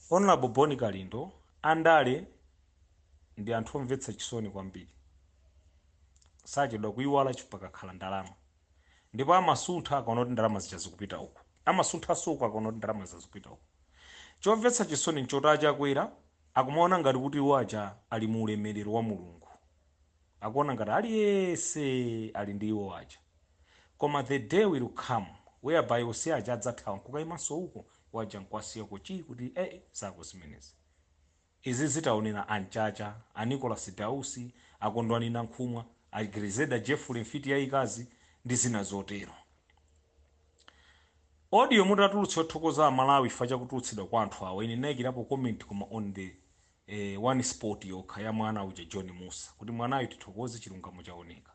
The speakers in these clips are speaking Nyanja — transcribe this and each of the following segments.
Honorable Boni Kalindo, Andale Ndi Anthu Omvetsa Chisoni kwambiri. Sachedwa kuyiwala chipaka khala ndalama. Ndipo amasuntha akaona kuti ndalama zichazikupita uko. Amasuntha suku akaona kuti ndalama zazikupita uko. Chomvetsa chisoni nchoti achakwera akumaona ngati kuti iwacha ali mu ulemerero wa Mulungu. Akuona ngati aliyense ali ndi iwo acha. Koma the day will come whereby ose acha adzathawa kukayimanso uko wacha nkwasiya kuchi kuti zako zimenezi. Izi zitaonera anchacha, a Nicholas Dausi, akondwanina nkhumwa, a Grizeda Jeffrey mfiti yayikazi ndi zina zotero. Audio mutatulutsa yothokoza Malawi ifa chakutulutsidwa kwa anthu awa ine nayikirapo comment koma on the one spot yokha ya mwana uja John Musa kuti mwanayo tithokoze chilungamo chaoneka.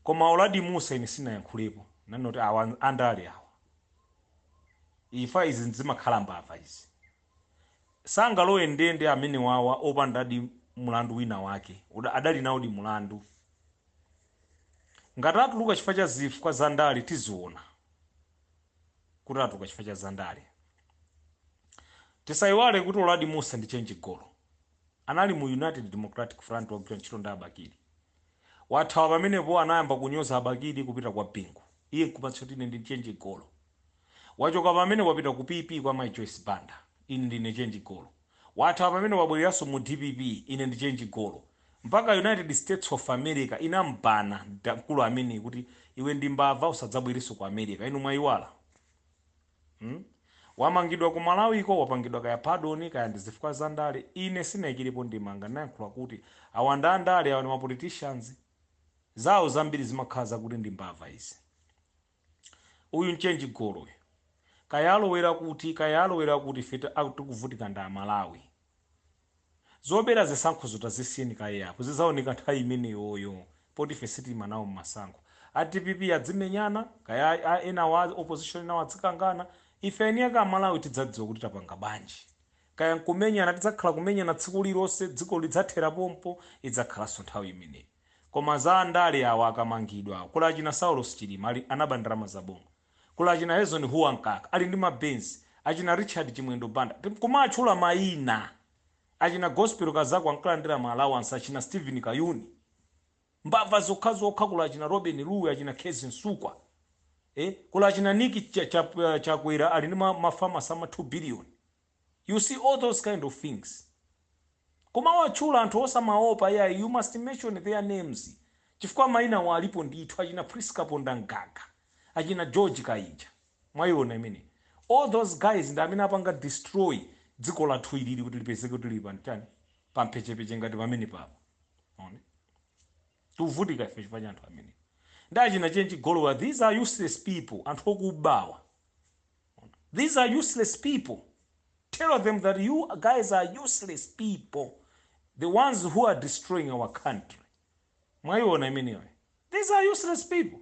Koma Oladi Musa ine sinayankhulepo nanoti awa Andale awa. Ifa izi nzimakhala mbava izi. Sangalowe ndende amene wawa opandadi mulandu wina wake. Adali nawo di mulandu. Ngati atuluka chifukwa cha zifukwa za Andale tiziona. Kuti atuluka chifukwa cha za Andale. Tisayiwale kuti Oladi Musa ndi change golo. Anali mu United Democratic Front wa ntchito ndi Abakiri. Wathawa pamenepo anayamba kunyoza Abakiri kupita kwa Bingu. Iye nkumatsatine ndi change golo. Wachoka pamene wapita ku PP kwa My Choice Banda. Ine ndine change golo. Wathawa pamene wabweraso mu DPP ine ndi change golo. Mpaka United States of America inampana mkulu amene kuti iwe ndi mbava usadzabwereso ku America. Inu mwayiwala. Wamangidwa ku Malawi ko wapangidwa kaya pardon kaya ndizifukwa za Andale. Ine sinayikiripo ndimanga nayankhula kuti awanda Andale awa ndi ma politicians. Zawo zambiri zimakhaza kuti ndi mbava izi. Uyu nchange golo uyu. Kayalowera kuti feta akuvutika nda Malawi. Zobera zisankho zota zisiyeni kaya apo zizaoneka nthawi imene yoyo poti fesiti manawo mmasankho. ATPP adzimenyana kaya ena wa opposition nawo adzikangana ife eniyaka Malawi tidzadziwa kuti tapanga banji. Kaya nkumenyana tidzakhala kumenyana tsiku lilonse dziko lidzathera pompo idzakhalanso nthawi imeneyo. Koma za Andale awa akamangidwa kula achina Saulos Chilima ali anaba ndalama zabongo. Kula achina Hezon Huwankaka ali ndi mabenzi, achina Richard Chimwendo Banda kumatchula mayina. Achina Gospel Kazako ankalandira allowance, achina Stephen Kayuni. Mbava zokha kula achina Robin Luwe, achina Kezi Nsukwa. Kula achina Niki Chakwera ali ndi mafama sama 2 billion. You see all those kind of things. Koma wachula anthu osamaopa ya you must mention their names. Chifukwa mayina walipo ndithu achina Priska Pondangaga. Achina George Kaija. Mwayiona imene. All those guys ndi amene apanga destroy dziko lathu ilili kuti lipezeke kuti lipa ntani pampechepeche ngati pamene papo. One. Tuvutika ife chifukwa cha anthu amene. Ndi achina change golo. These are useless people. Anthu okubawa. These are useless people. Tell them that you guys are useless people. The ones who are destroying our country. Mwayiona imeneyo. These are useless people.